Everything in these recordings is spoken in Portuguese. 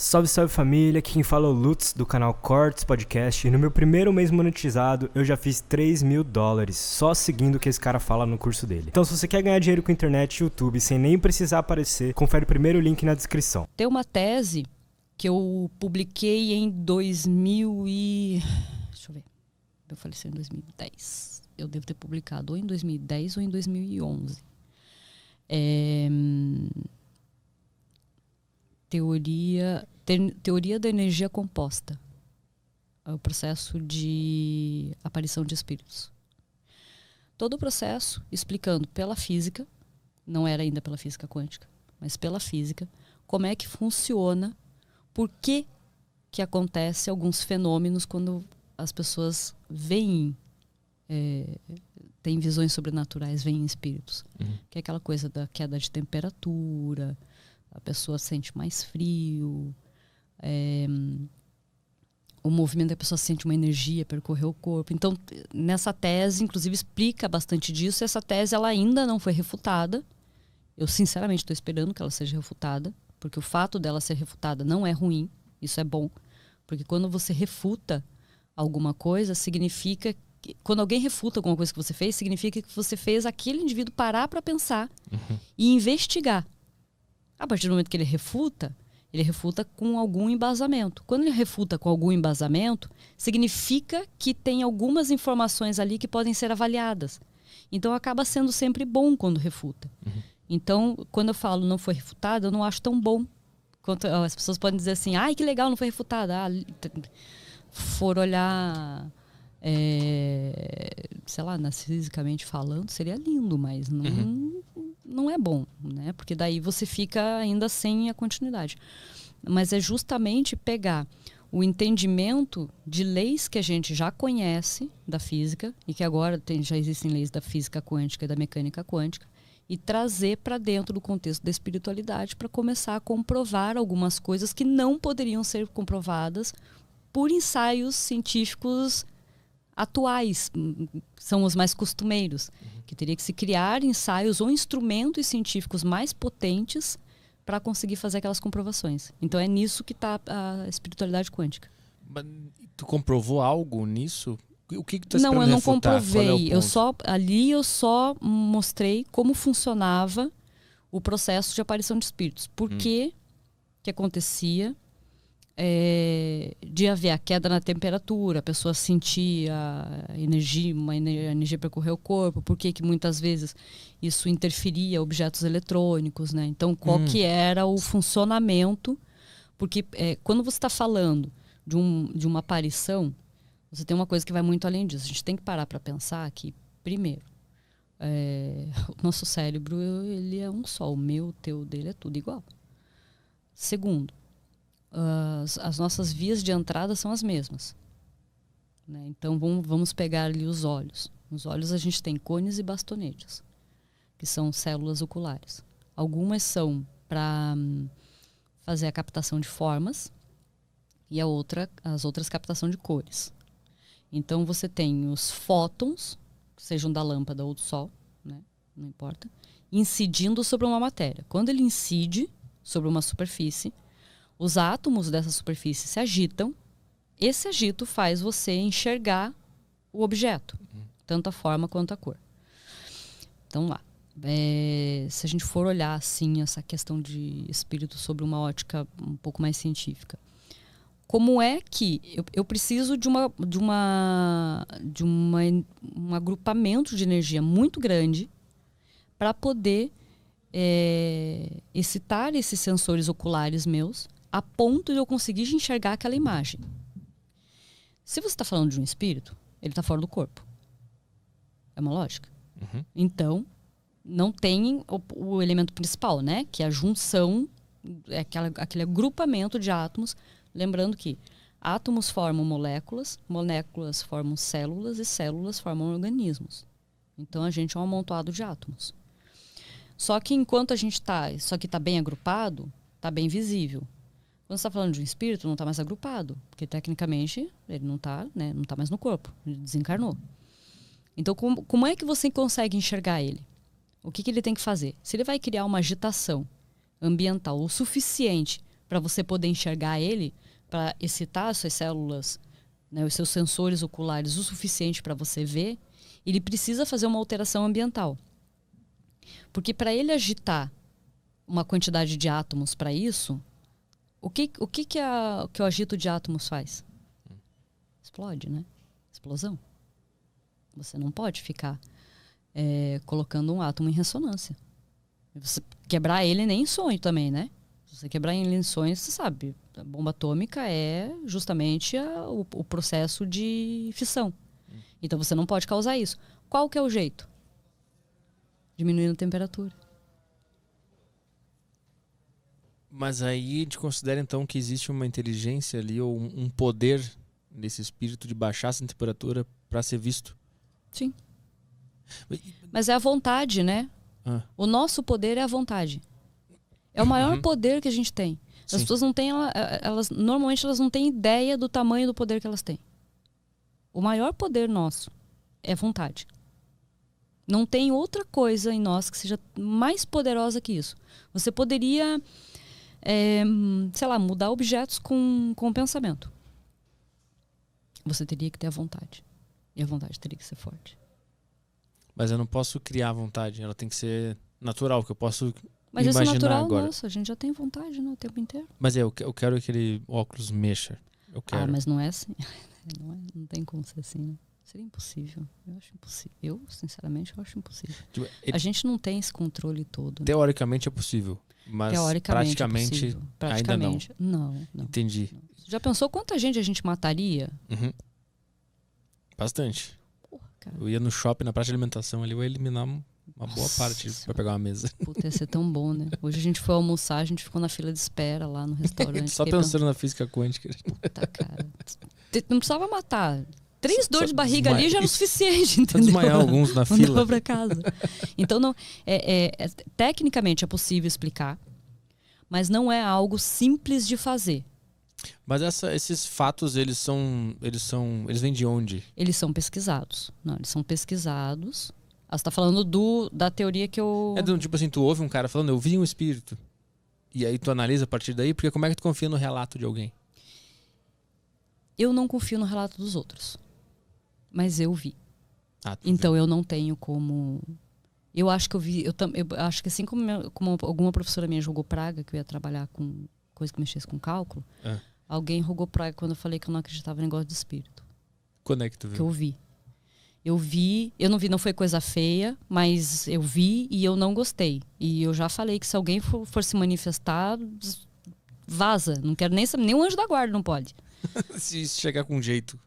Salve, salve família, aqui quem fala é o Lutz do canal Cortes Podcast e no meu primeiro mês monetizado eu já fiz $3.000 só seguindo o que esse cara fala no curso dele. Então se você quer ganhar dinheiro com internet e YouTube sem nem precisar aparecer, confere o primeiro link na descrição. Tem uma tese que eu publiquei em 2000 e... Deixa eu ver, eu faleci em 2010. Eu devo ter publicado ou em 2010 ou em 2011. Teoria da energia composta. É o processo de aparição de espíritos. Todo o processo explicando pela física, não era ainda pela física quântica, mas pela física, como é que funciona, por que acontece alguns fenômenos quando as pessoas veem, têm visões sobrenaturais, veem espíritos. Que é aquela coisa da queda de temperatura, a pessoa sente mais frio, o movimento da pessoa sente uma energia percorrer o corpo. Então, nessa tese, inclusive, explica bastante disso. Essa tese ela ainda não foi refutada. Eu, sinceramente, estou esperando que ela seja refutada, porque o fato dela ser refutada não é ruim, isso é bom. Porque quando você refuta alguma coisa, significa... Quando alguém refuta alguma coisa que você fez, significa que você fez aquele indivíduo parar para pensar e investigar. A partir do momento que ele refuta com algum embasamento. Quando ele refuta com algum embasamento, significa que tem algumas informações ali que podem ser avaliadas. Então, acaba sendo sempre bom quando refuta. Então, quando eu falo não foi refutado, eu não acho tão bom. Quanto, as pessoas podem dizer assim, ai, que legal, não foi refutada. For olhar, sei lá, narcisicamente falando, seria lindo, mas não é bom, né? Porque daí você fica ainda sem a continuidade. Mas é justamente pegar o entendimento de leis que a gente já conhece da física e que agora já existem leis da física quântica e da mecânica quântica e trazer para dentro do contexto da espiritualidade para começar a comprovar algumas coisas que não poderiam ser comprovadas por ensaios científicos atuais, são os mais costumeiros, que teria que se criar ensaios ou instrumentos científicos mais potentes para conseguir fazer aquelas comprovações. Então é nisso que está a espiritualidade quântica. Mas tu comprovou algo nisso? O que tu está esperando refutar? Não, eu não comprovei. É eu só mostrei como funcionava o processo de aparição de espíritos. Por que acontecia... de haver a queda na temperatura, a pessoa sentir a energia percorrer o corpo, por que muitas vezes isso interferia objetos eletrônicos, né? Então, qual que era o funcionamento? Porque quando você está falando de uma aparição, você tem uma coisa que vai muito além disso. A gente tem que parar para pensar que, primeiro, o nosso cérebro ele é um só, o meu, o teu, dele é tudo igual. Segundo, as nossas vias de entrada são as mesmas, né? Então vamos pegar ali os olhos. Nos olhos a gente tem cones e bastonetes, que são células oculares. Algumas são para fazer a captação de formas e as outras captação de cores. Então você tem os fótons, sejam da lâmpada ou do sol, né? Não importa, incidindo sobre uma matéria. Quando ele incide sobre uma superfície, os átomos dessa superfície se agitam. Esse agito faz você enxergar o objeto, tanto a forma quanto a cor. Então lá, se a gente for olhar assim essa questão de espírito sobre uma ótica um pouco mais científica, como é que eu preciso de um agrupamento de energia muito grande para poder excitar esses sensores oculares meus a ponto de eu conseguir enxergar aquela imagem. Se você está falando de um espírito, ele está fora do corpo. É uma lógica. Então, não tem o elemento principal, né? Que é a junção, aquele agrupamento de átomos. Lembrando que átomos formam moléculas, moléculas formam células e células formam organismos. Então, a gente é um amontoado de átomos. Só que enquanto a gente está bem agrupado, está bem visível. Quando você está falando de um espírito, não está mais agrupado. Porque, tecnicamente, ele não está, né, não tá mais no corpo. Ele desencarnou. Então, como é que você consegue enxergar ele? O que ele tem que fazer? Se ele vai criar uma agitação ambiental o suficiente para você poder enxergar ele, para excitar as suas células, né, os seus sensores oculares o suficiente para você ver, ele precisa fazer uma alteração ambiental. Porque para ele agitar uma quantidade de átomos para isso, o que o agito de átomos faz? Explode, né? Explosão. Você não pode ficar colocando um átomo em ressonância. Você quebrar ele nem em sonho também, né? Se você quebrar ele em sonho, você sabe, a bomba atômica é justamente o processo de fissão. Então você não pode causar isso. Qual que é o jeito? Diminuindo a temperatura. Mas aí a gente considera então que existe uma inteligência ali, ou um poder nesse espírito de baixar essa temperatura para ser visto. Sim. Mas é a vontade, né? O nosso poder é a vontade. É o maior poder que a gente tem. As pessoas não têm, normalmente elas não têm ideia do tamanho do poder que elas têm. O maior poder nosso é vontade. Não tem outra coisa em nós que seja mais poderosa que isso. Você poderia, sei lá, mudar objetos com o pensamento. Você teria que ter a vontade. E a vontade teria que ser forte. Mas eu não posso criar a vontade. Ela tem que ser natural, que eu posso Mas imaginar isso é natural, agora. nossa, a gente já tem vontade, né, o tempo inteiro. Mas eu quero que aquele óculos mexa. Eu quero. Ah, mas não é assim. Não tem como ser assim, né? Seria impossível. Eu acho impossível. Eu, sinceramente, eu acho impossível. Tipo, A gente não tem esse controle todo. Né? Teoricamente é possível, mas Teoricamente praticamente, é possível. Praticamente ainda não. Não. Entendi. Não. Já pensou quanta gente a gente mataria? Bastante. Porra, cara. Eu ia no shopping, na praça de alimentação ali, eu ia eliminar uma boa parte pra pegar uma mesa. Puta, ia ser tão bom, né? Hoje a gente foi almoçar, a gente ficou na fila de espera lá no restaurante. Só pensando na física quântica. Puta, cara. Não precisava matar. 3 dores de barriga desmaia. ali já era o suficiente, entendeu? Desmaiar alguns na fila. Mandava pra casa. Então, não, tecnicamente é possível explicar, mas não é algo simples de fazer. Mas esses fatos, eles vêm de onde? Eles são pesquisados. Não, eles são pesquisados. Ah, você tá falando da teoria que eu... Tipo assim, tu ouve um cara falando, eu vi um espírito. E aí tu analisa a partir daí, porque como é que tu confia no relato de alguém? Eu não confio no relato dos outros. Mas eu vi. Tu então viu. eu não tenho como... Eu acho que eu vi... Eu acho que assim como alguma professora minha jogou praga, que eu ia trabalhar com coisa que mexesse com cálculo, alguém rogou praga quando eu falei que eu não acreditava em negócio de espírito. Quando é que tu viu? Que eu vi. Eu não vi, não foi coisa feia, mas eu vi e eu não gostei. E eu já falei que se alguém for se manifestar, vaza. Não quero nem saber, nem o anjo da guarda não pode. Se chegar com jeito.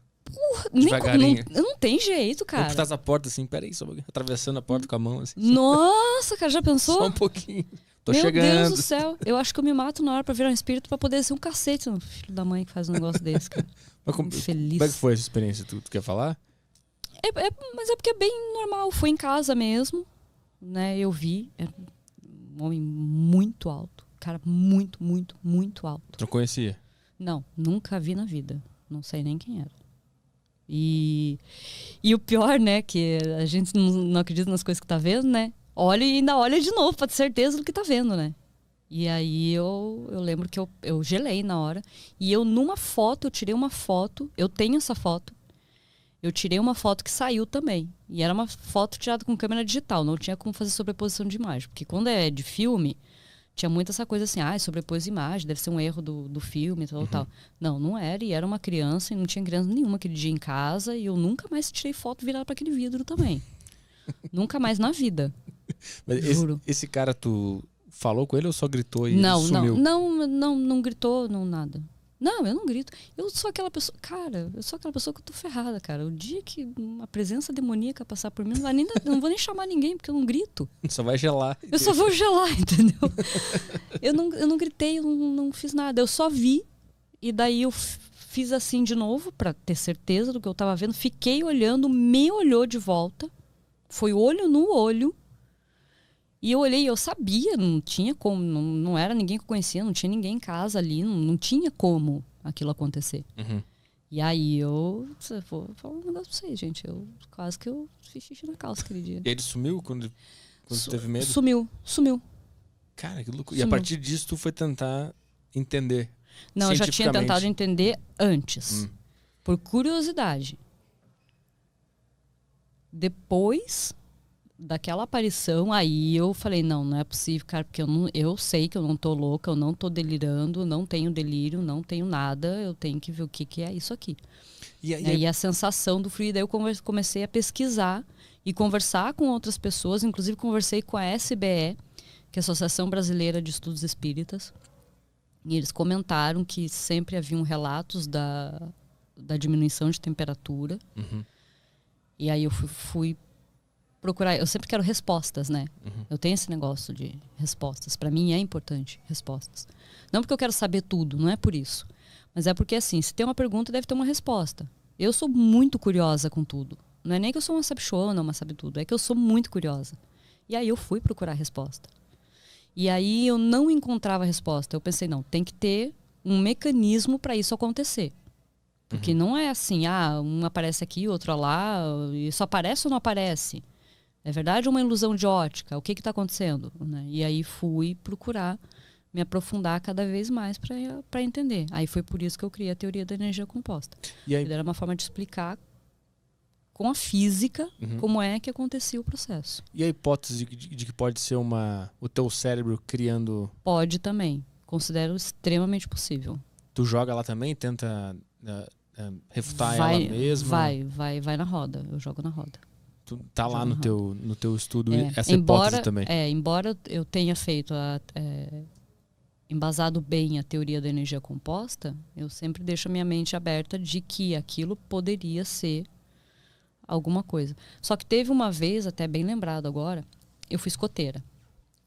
Devagarinho. Não tem jeito, cara. Ou por trás da porta, assim, peraí, só atravessando a porta com a mão, assim. Nossa, cara, já pensou? Só um pouquinho. Tô Meu chegando. Deus do céu. Eu acho que eu me mato na hora pra virar um espírito pra poder ser um cacete. Filho da mãe que faz um negócio desse, cara. Feliz. Como é que foi essa experiência? Tu quer falar? Mas é porque é bem normal. Foi em casa mesmo, né? Eu vi. É um homem muito alto. Cara, muito, muito, muito alto. Tu não conhecia? Não, nunca vi na vida. Não sei nem quem era. E o pior, né? Que a gente não acredita nas coisas que tá vendo, né? Olha e ainda olha de novo pra ter certeza do que tá vendo, né? E aí eu lembro que eu gelei na hora. E eu tirei uma foto. Eu tenho essa foto. Eu tirei uma foto que saiu também. E era uma foto tirada com câmera digital. Não tinha como fazer sobreposição de imagem. Porque quando é de filme, tinha muito essa coisa assim, sobrepôs imagem, deve ser um erro do filme, tal. Não era. E era uma criança, e não tinha criança nenhuma aquele dia em casa. E eu nunca mais tirei foto virada para aquele vidro também. Nunca mais na vida. Mas Juro. esse cara, tu falou com ele ou só gritou e sumiu? Não gritou, não nada. Não, eu não grito. Eu sou aquela pessoa... Cara, eu sou aquela pessoa que eu tô ferrada, cara. O dia que uma presença demoníaca passar por mim, não vou nem chamar ninguém, porque eu não grito. Só vai gelar. Eu só vou gelar, entendeu? Eu não gritei, eu não fiz nada. Eu só vi, e daí eu fiz assim de novo, pra ter certeza do que eu tava vendo. Fiquei olhando, me olhou de volta. Foi olho no olho. E eu olhei, eu sabia, não tinha como, não era ninguém que eu conhecia, não tinha ninguém em casa ali, não tinha como aquilo acontecer. E aí vou falar um negócio pra vocês, gente, quase que eu fiz xixi na calça aquele dia. E ele sumiu quando teve medo? Sumiu. Cara, que loucura. Sumiu. E a partir disso tu foi tentar entender. Não, eu já tinha cientificamente. tentado entender antes. Por curiosidade. Depois daquela aparição, aí eu falei, não é possível, cara, porque eu sei que eu não tô louca, eu não tô delirando, não tenho delírio, não tenho nada, eu tenho que ver o que é isso aqui. E aí a sensação do fluido, daí eu comecei a pesquisar e conversar com outras pessoas, inclusive conversei com a SBE, que é a Associação Brasileira de Estudos Espíritas, e eles comentaram que sempre haviam relatos da diminuição de temperatura. E aí eu fui procurar, eu sempre quero respostas, né? Eu tenho esse negócio de respostas. Para mim é importante respostas. Não porque eu quero saber tudo, não é por isso. Mas é porque, assim, se tem uma pergunta, deve ter uma resposta. Eu sou muito curiosa com tudo. Não é nem que eu sou uma sabichona, uma sabe tudo. É que eu sou muito curiosa. E aí eu fui procurar resposta. E aí eu não encontrava resposta. Eu pensei, não, tem que ter um mecanismo para isso acontecer. Porque não é assim, um aparece aqui, outro lá, e só aparece ou não aparece? É verdade ou uma ilusão de ótica? O que está acontecendo? Né? E aí fui procurar me aprofundar cada vez mais para entender. Aí foi por isso que eu criei a teoria da energia composta. E aí, era uma forma de explicar com a física como é que acontecia o processo. E a hipótese de que pode ser o teu cérebro criando... Pode também. Considero extremamente possível. Tu joga lá também? Tenta refutar ela mesma? Vai na roda. Eu jogo na roda. Tu tá lá no teu estudo essa embora, hipótese também? Embora eu tenha feito embasado bem a teoria da energia composta, eu sempre deixo a minha mente aberta de que aquilo poderia ser alguma coisa. Só que teve uma vez, até bem lembrado agora, eu fui escoteira,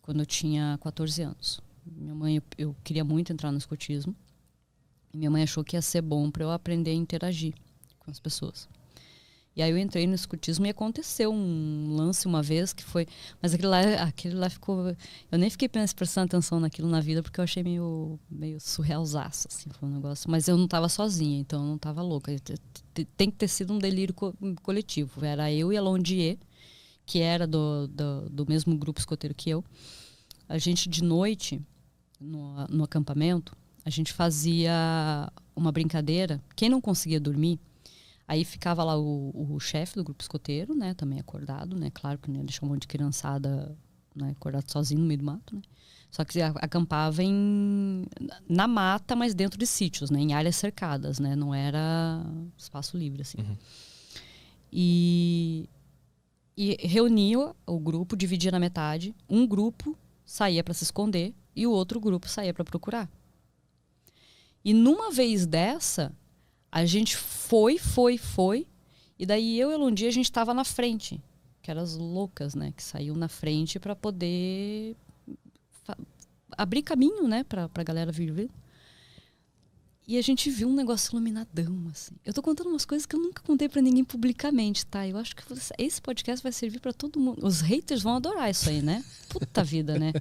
quando eu tinha 14 anos. Minha mãe, eu queria muito entrar no escotismo, e minha mãe achou que ia ser bom para eu aprender a interagir com as pessoas. E aí eu entrei no escotismo e aconteceu um lance uma vez que foi... Mas aquele lá ficou... Eu nem fiquei prestando atenção naquilo na vida porque eu achei meio surrealzaço, assim, foi um negócio. Mas eu não estava sozinha, então eu não estava louca. Tem que ter sido um delírio coletivo. Era eu e a Londier, que era do mesmo grupo escoteiro que eu. A gente, de noite, no acampamento, a gente fazia uma brincadeira. Quem não conseguia dormir... Aí ficava lá o chefe do grupo escoteiro, né? Também acordado, né? Claro que não ia deixar um monte de criançada, né, acordado sozinho no meio do mato, né? Só que acampava na mata, mas dentro de sítios, né? Em áreas cercadas, né? Não era espaço livre, assim. E reunia o grupo, dividia na metade. Um grupo saía para se esconder e o outro grupo saía para procurar. E numa vez dessa... A gente foi, e daí eu e a Lundia, a gente estava na frente, que eram as loucas, né, que saíam na frente para poder abrir caminho, né, para a galera vir. E a gente viu um negócio iluminadão, assim. Eu tô contando umas coisas que eu nunca contei para ninguém publicamente, tá? Eu acho que esse podcast vai servir para todo mundo. Os haters vão adorar isso aí, né? Puta vida, né?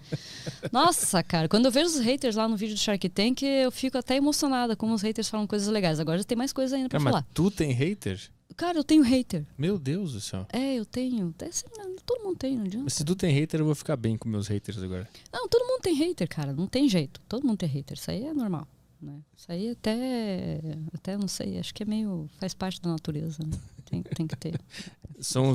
Nossa, cara, quando eu vejo os haters lá no vídeo do Shark Tank, eu fico até emocionada como os haters falam coisas legais. Agora já tem mais coisa ainda pra falar. Mas tu tem hater? Cara, eu tenho hater. Meu Deus do céu. Eu tenho. Todo mundo tem, não adianta. Mas se tu tem hater, eu vou ficar bem com meus haters agora. Não, todo mundo tem hater, cara. Não tem jeito. Todo mundo tem hater. Isso aí é normal. Né? Isso aí até não sei, acho que faz parte da natureza, né? Tem que ter. São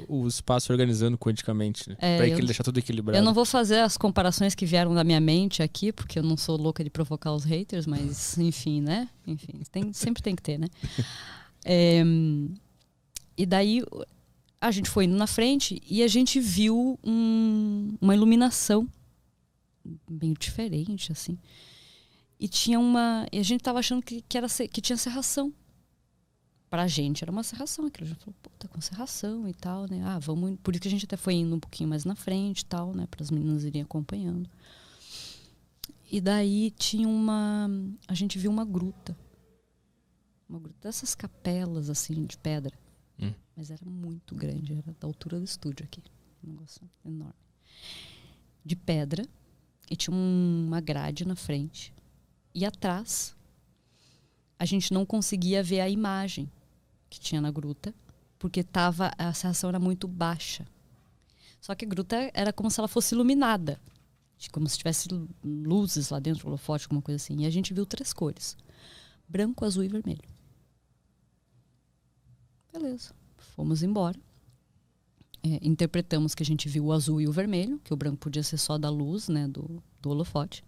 o espaço organizando quanticamente, né? Pra deixar tudo equilibrado. Eu não vou fazer as comparações que vieram da minha mente aqui, porque eu não sou louca de provocar os haters, mas enfim, né? Enfim, sempre tem que ter, né? E daí a gente foi indo na frente e a gente viu uma iluminação meio diferente, assim. E a gente tava achando que tinha serração. Pra gente era uma serração. Aquilo a gente falou, pô, tá com serração e tal, né? Vamos. Por isso que a gente até foi indo um pouquinho mais na frente e tal, né? Para as meninas irem acompanhando. E daí tinha a gente viu uma gruta. Uma gruta dessas capelas, assim, de pedra. Mas era muito grande, era da altura do estúdio aqui. Um negócio enorme. De pedra. E tinha uma grade na frente. E atrás, a gente não conseguia ver a imagem que tinha na gruta, porque a serração era muito baixa. Só que a gruta era como se ela fosse iluminada. como se tivesse luzes lá dentro do holofote, alguma coisa assim. E a gente viu 3 cores: branco, azul e vermelho. Beleza. Fomos embora. Interpretamos que a gente viu o azul e o vermelho, que o branco podia ser só da luz, né, do holofote.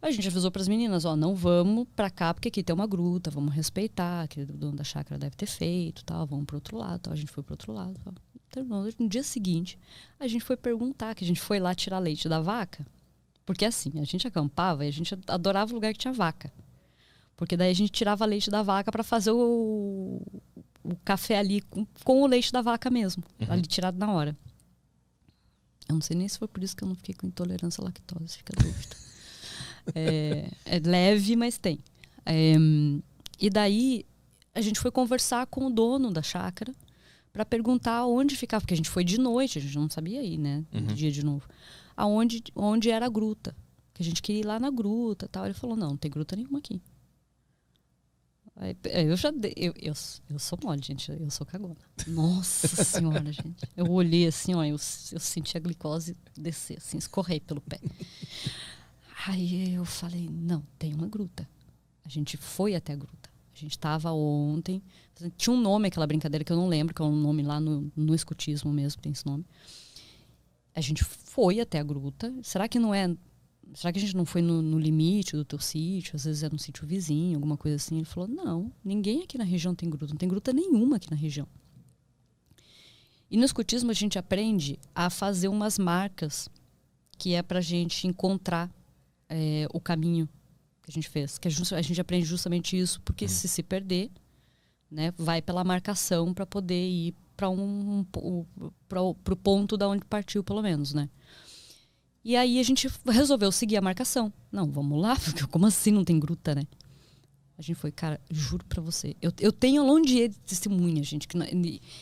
A gente avisou para as meninas, não vamos para cá porque aqui tem uma gruta, vamos respeitar, que o dono da chácara deve ter feito, tal, vamos para outro lado, tal. A gente foi para outro lado, tal. Terminou. No dia seguinte, a gente foi perguntar, que a gente foi lá tirar leite da vaca, porque assim, a gente acampava e a gente adorava o lugar que tinha vaca, porque daí a gente tirava leite da vaca para fazer o café ali com o leite da vaca mesmo, ali tirado na hora. Eu não sei nem se foi por isso que eu não fiquei com intolerância à lactose, fica a dúvida. É leve, mas tem. E daí a gente foi conversar com o dono da chácara para perguntar onde ficava, porque a gente foi de noite, a gente não sabia ir, né? De dia de novo. Onde era a gruta. Que a gente queria ir lá na gruta e tal. Ele falou, não tem gruta nenhuma aqui. Aí, eu sou mole, gente. Eu sou cagona. Nossa senhora, gente. Eu olhei assim, eu senti a glicose descer, assim, escorrer pelo pé. Aí eu falei, não, tem uma gruta. A gente foi até a gruta. A gente estava ontem. Tinha um nome aquela brincadeira que eu não lembro, que é um nome lá no escutismo mesmo, tem esse nome. A gente foi até a gruta. Será que a gente não foi no limite do teu sítio? Às vezes era um sítio vizinho, alguma coisa assim. Ele falou, não, ninguém aqui na região tem gruta. Não tem gruta nenhuma aqui na região. E no escutismo a gente aprende a fazer umas marcas que é pra gente encontrar o caminho que a gente fez. Que a gente aprende justamente isso, porque se perder, né, vai pela marcação para poder ir para pro ponto da onde partiu, pelo menos, né? E aí a gente resolveu seguir a marcação. Não, vamos lá, porque como assim não tem gruta, né? A gente foi, cara, juro pra você. Eu tenho longe de testemunha, gente.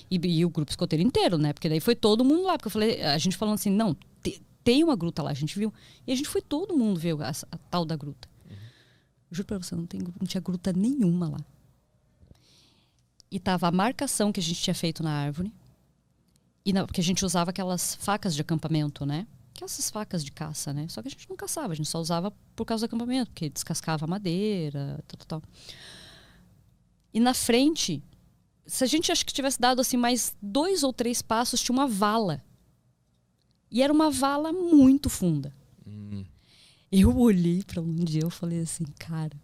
E o grupo escoteiro inteiro, né? Porque daí foi todo mundo lá. Porque eu falei, a gente falando assim, não, tem uma gruta lá, a gente viu. E a gente foi todo mundo ver a tal da gruta. Juro pra você, não tinha gruta nenhuma lá. E tava a marcação que a gente tinha feito na árvore. Porque a gente usava aquelas facas de acampamento, né? Que essas facas de caça, né? Só que a gente não caçava, a gente só usava por causa do acampamento, porque descascava a madeira, tal. E na frente, se a gente acho que tivesse dado assim mais 2 ou 3 passos, tinha uma vala. E era uma vala muito funda. Eu olhei para onde eu falei assim, cara,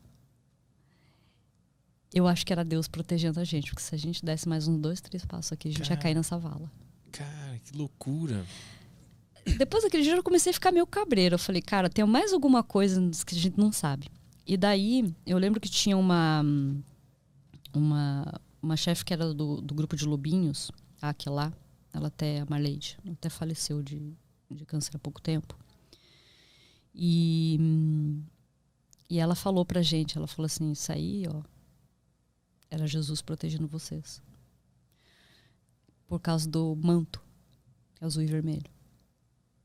eu acho que era Deus protegendo a gente, porque se a gente desse mais uns 2, 3 passos aqui, a gente ia cair nessa vala. Cara, que loucura. Depois daquele dia eu comecei a ficar meio cabreira. Eu falei, cara, tem mais alguma coisa que a gente não sabe. E daí, eu lembro que tinha uma chefe que era do grupo de lobinhos, a Aquela, a Marleide, até faleceu de câncer há pouco tempo. E ela falou pra gente, ela falou assim, isso aí, era Jesus protegendo vocês. Por causa do manto, azul e vermelho.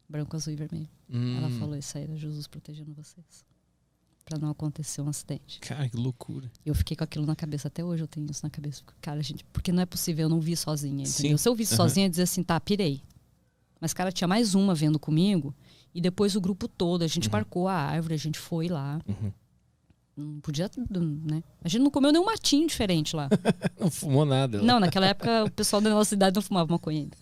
Branco, azul e vermelho. Ela falou, isso aí era Jesus protegendo vocês. Pra não acontecer um acidente. Cara, que loucura. Eu fiquei com aquilo na cabeça, até hoje eu tenho isso na cabeça. Cara, gente, porque não é possível, eu não vi sozinha, entendeu? Se eu visse sozinha, eu ia dizer assim, tá, pirei. Mas, cara, tinha mais uma vendo comigo, e depois o grupo todo, a gente marcou a árvore, a gente foi lá. Não podia, né? A gente não comeu nenhum matinho diferente lá. Não fumou nada. Não, naquela época o pessoal da nossa cidade não fumava maconha ainda.